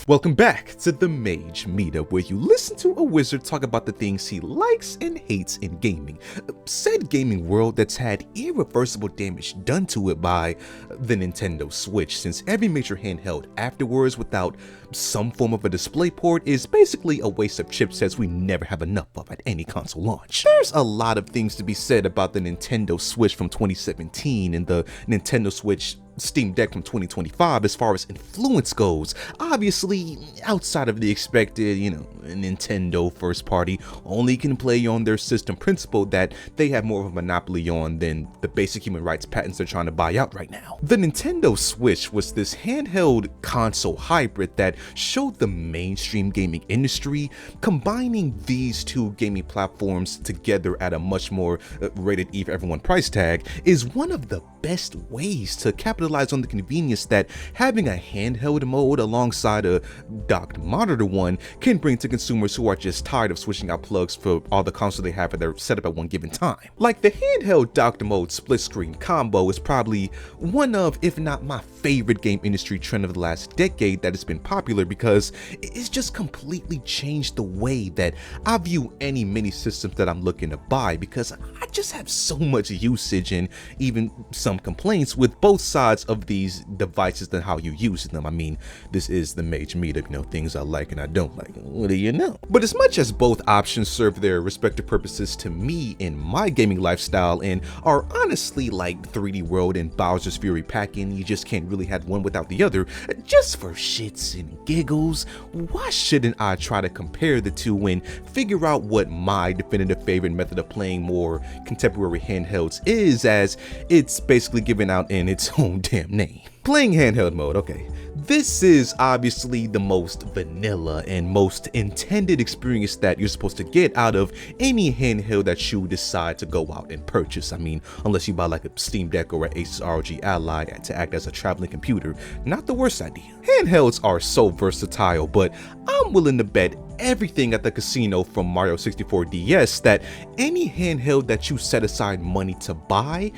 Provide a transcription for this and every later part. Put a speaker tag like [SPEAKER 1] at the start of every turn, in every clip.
[SPEAKER 1] Welcome back to the Mage Meetup, where you listen to a wizard talk about the things he likes and hates in gaming. Said gaming world that's had irreversible damage done to it by the Nintendo Switch, since every major handheld afterwards without some form of a display port is basically a waste of chipsets we never have enough of at any console launch. There's a lot of things to be said about the Nintendo Switch from 2017 and the Nintendo Switch Steam Deck from 2025 as far as influence goes. Obviously, outside of the expected, Nintendo first party only can play on their system principle that they have more of a monopoly on than the basic human rights patents they're trying to buy out right now. The Nintendo Switch was this handheld console hybrid that showed the mainstream gaming industry combining these two gaming platforms together at a much more rated E for everyone price tag is one of the best ways to capitalize on the convenience that having a handheld mode alongside a docked monitor one can bring to consumers who are just tired of switching out plugs for all the consoles they have at their setup at one given time. Like the handheld docked mode split screen combo is probably one of, if not my favorite game industry trend of the last decade that has been popular because it's just completely changed the way that I view any mini systems that I'm looking to buy, because I just have so much usage and even some complaints with both sides of these devices and how you use them. I mean, this is the Mage Meetup, things I like and I don't like. What do you know? But as much as both options serve their respective purposes to me in my gaming lifestyle and are honestly like 3D World and Bowser's Fury packing, you just can't really have one without the other, just for shits and giggles, why shouldn't I try to compare the two and figure out what my definitive favorite method of playing more contemporary handhelds is, as it's basically given out in its own damn name. Playing handheld mode, okay. This is obviously the most vanilla and most intended experience that you're supposed to get out of any handheld that you decide to go out and purchase. I mean, unless you buy like a Steam Deck or an Asus ROG Ally to act as a traveling computer, not the worst idea. Handhelds are so versatile, but I'm willing to bet everything at the casino from Mario 64 DS that any handheld that you set aside money to buy,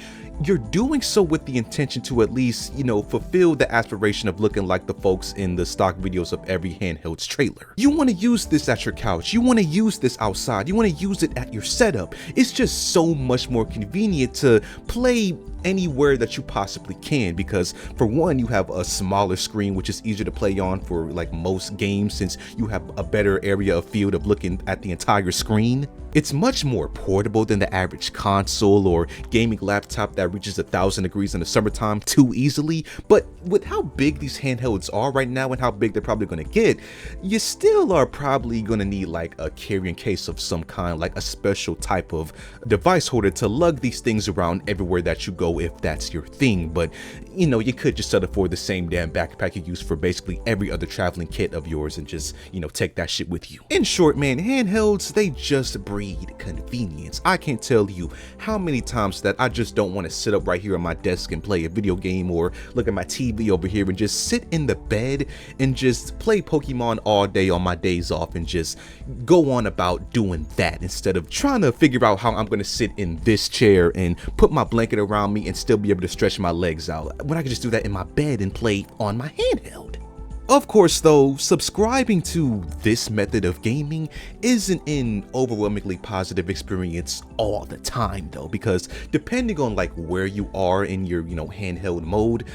[SPEAKER 1] you're doing so with the intention to at least, fulfill the aspiration of looking like the folks in the stock videos of every handheld's trailer. You want to use this at your couch, you want to use this outside, you want to use it at your setup. It's just so much more convenient to play anywhere that you possibly can, because for one, you have a smaller screen which is easier to play on for like most games since you have a better area of field of looking at the entire screen. It's much more portable than the average console or gaming laptop that reaches 1,000 degrees in the summertime too easily, but with how big these handhelds are right now and how big they're probably going to get, you still are probably going to need like a carrying case of some kind, like a special type of device holder to lug these things around everywhere that you go if that's your thing. But you could just settle for the same damn backpack you use for basically every other traveling kit of yours and just take that shit with you. In short, man, handhelds, they just breed convenience. I can't tell you how many times that I just don't want to sit up right here on my desk and play a video game or look at my TV over here and just sit in the bed and just play Pokemon all day on my days off and just go on about doing that instead of trying to figure out how I'm going to sit in this chair and put my blanket around me and still be able to stretch my legs out when I can just do that in my bed and play on my handheld. Of course though, subscribing to this method of gaming isn't an overwhelmingly positive experience all the time though, because depending on like where you are in your handheld mode,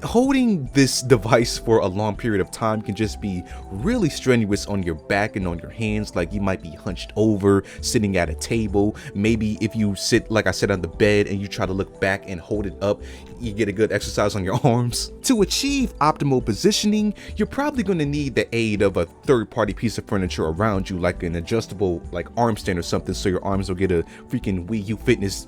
[SPEAKER 1] holding this device for a long period of time can just be really strenuous on your back and on your hands. Like you might be hunched over, sitting at a table. Maybe if you sit, like I said, on the bed and you try to look back and hold it up, you get a good exercise on your arms. To achieve optimal positioning, you're probably going to need the aid of a third-party piece of furniture around you, like an adjustable like arm stand or something, so your arms will get a freaking Wii U fitness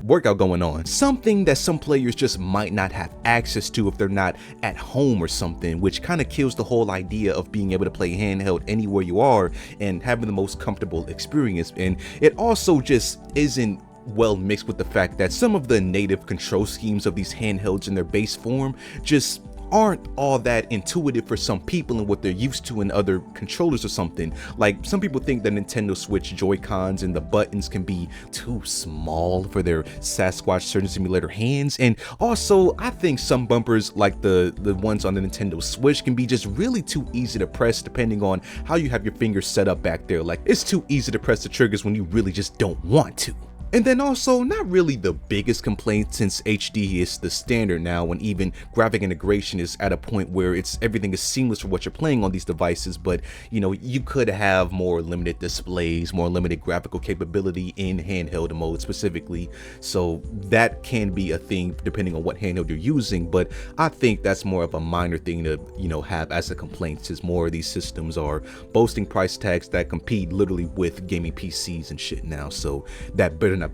[SPEAKER 1] workout going on. Something that some players just might not have access to if they're not at home or something, which kind of kills the whole idea of being able to play handheld anywhere you are and having the most comfortable experience. And it also just isn't well mixed with the fact that some of the native control schemes of these handhelds in their base form just aren't all that intuitive for some people and what they're used to in other controllers or something. Like, some people think the Nintendo Switch Joy-Cons and the buttons can be too small for their Sasquatch Surgeon Simulator hands, and also I think some bumpers like the ones on the Nintendo Switch can be just really too easy to press depending on how you have your fingers set up back there. Like, it's too easy to press the triggers when you really just don't want to. And then also, not really the biggest complaint since HD is the standard now and even graphic integration is at a point where everything is seamless for what you're playing on these devices, but you know, you could have more limited displays, more limited graphical capability in handheld mode specifically, so that can be a thing depending on what handheld you're using, but I think that's more of a minor thing to, you know, have as a complaint, since more of these systems are boasting price tags that compete literally with gaming PCs and shit now, so that better not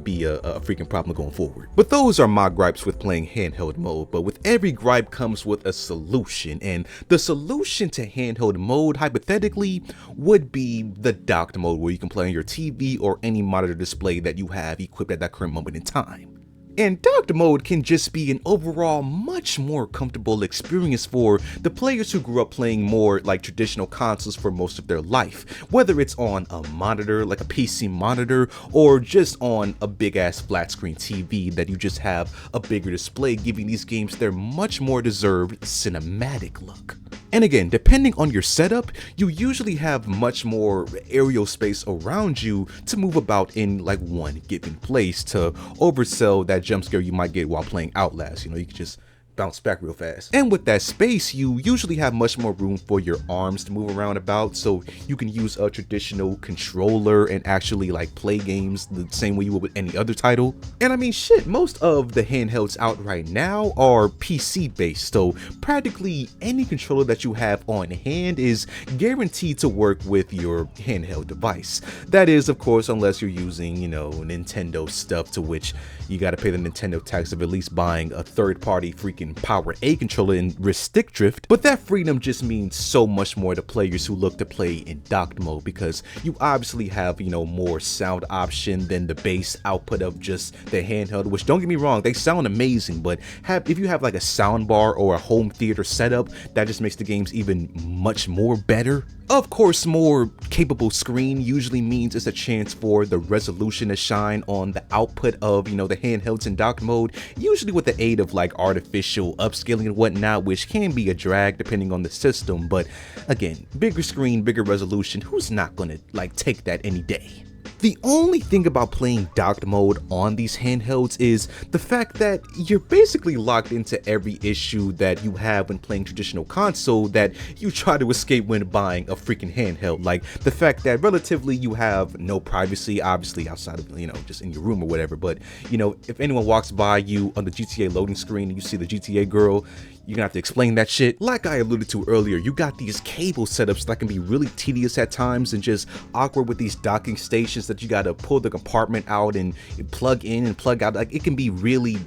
[SPEAKER 1] be a freaking problem going forward. But those are my gripes with playing handheld mode, but with every gripe comes with a solution, and the solution to handheld mode hypothetically would be the docked mode, where you can play on your TV or any monitor display that you have equipped at that current moment in time. And docked mode can just be an overall much more comfortable experience for the players who grew up playing more like traditional consoles for most of their life, whether it's on a monitor like a PC monitor or just on a big ass flat screen TV that you just have a bigger display, giving these games their much more deserved cinematic look. And again, depending on your setup, you usually have much more aerial space around you to move about in like one given place to oversell that jump scare you might get while playing Outlast. You know, you can just bounce back real fast. And with that space, you usually have much more room for your arms to move around about, so you can use a traditional controller and actually like play games the same way you would with any other title. And I mean, shit, most of the handhelds out right now are PC based, so practically any controller that you have on hand is guaranteed to work with your handheld device. That is, of course, unless you're using, you know, Nintendo stuff, to which you got to pay the Nintendo tax of at least buying a third-party freaking Power A controller and wrist stick drift. But that freedom just means so much more to players who look to play in docked mode, because you obviously have, you know, more sound option than the base output of just the handheld, which, don't get me wrong, they sound amazing, but if you have like a sound bar or a home theater setup, that just makes the games even much more better. Of course, more capable screen usually means it's a chance for the resolution to shine on the output of, you know, the handhelds in docked mode, usually with the aid of like artificial upscaling and whatnot, which can be a drag depending on the system. But again, bigger screen, bigger resolution, who's not gonna like take that any day? The only thing about playing docked mode on these handhelds is the fact that you're basically locked into every issue that you have when playing traditional console that you try to escape when buying a freaking handheld. Like the fact that relatively you have no privacy, obviously outside of, you know, just in your room or whatever, but you know, if anyone walks by you on the GTA loading screen and you see the GTA girl, you're gonna have to explain that shit. Like I alluded to earlier, you got these cable setups that can be really tedious at times and just awkward with these docking stations that you gotta pull the compartment out and plug in and plug out. Like, it can be really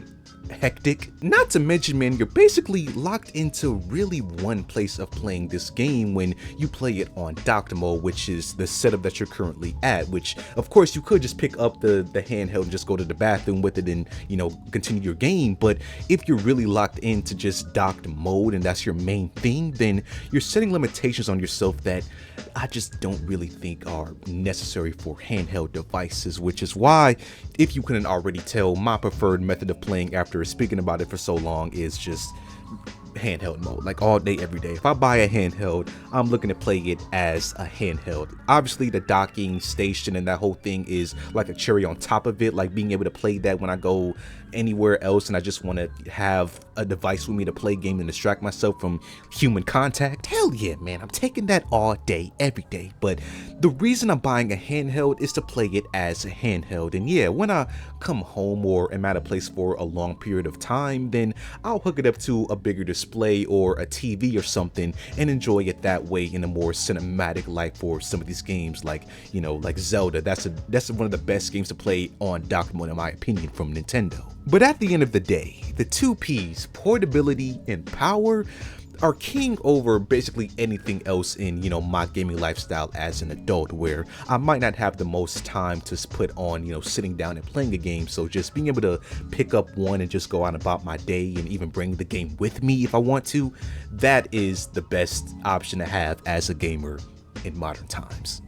[SPEAKER 1] hectic. Not to mention, man, you're basically locked into really one place of playing this game when you play it on docked mode, which is the setup that you're currently at, which of course you could just pick up the handheld and just go to the bathroom with it and, you know, continue your game. But if you're really locked into just docked mode and that's your main thing, then you're setting limitations on yourself that I just don't really think are necessary for handheld devices, which is why, if you couldn't already tell, my preferred method of playing after speaking about it for so long is just handheld mode, like all day, every day. If I buy a handheld, I'm looking to play it as a handheld. Obviously, the docking station and that whole thing is like a cherry on top of it, like being able to play that when I go anywhere else and I just want to have a device with me to play game and distract myself from human contact. Hell yeah, man, I'm taking that all day, every day. But the reason I'm buying a handheld is to play it as a handheld. And yeah, when I come home or am at a place for a long period of time, then I'll hook it up to a bigger display or a TV or something and enjoy it that way in a more cinematic light for some of these games, like, you know, like Zelda. That's one of the best games to play on docked mode, in my opinion, from Nintendo. But at the end of the day, the two P's, portability and power, are king over basically anything else in, you know, my gaming lifestyle as an adult, where I might not have the most time to put on, you know, sitting down and playing a game. So just being able to pick up one and just go on about my day and even bring the game with me if I want to, that is the best option to have as a gamer in modern times.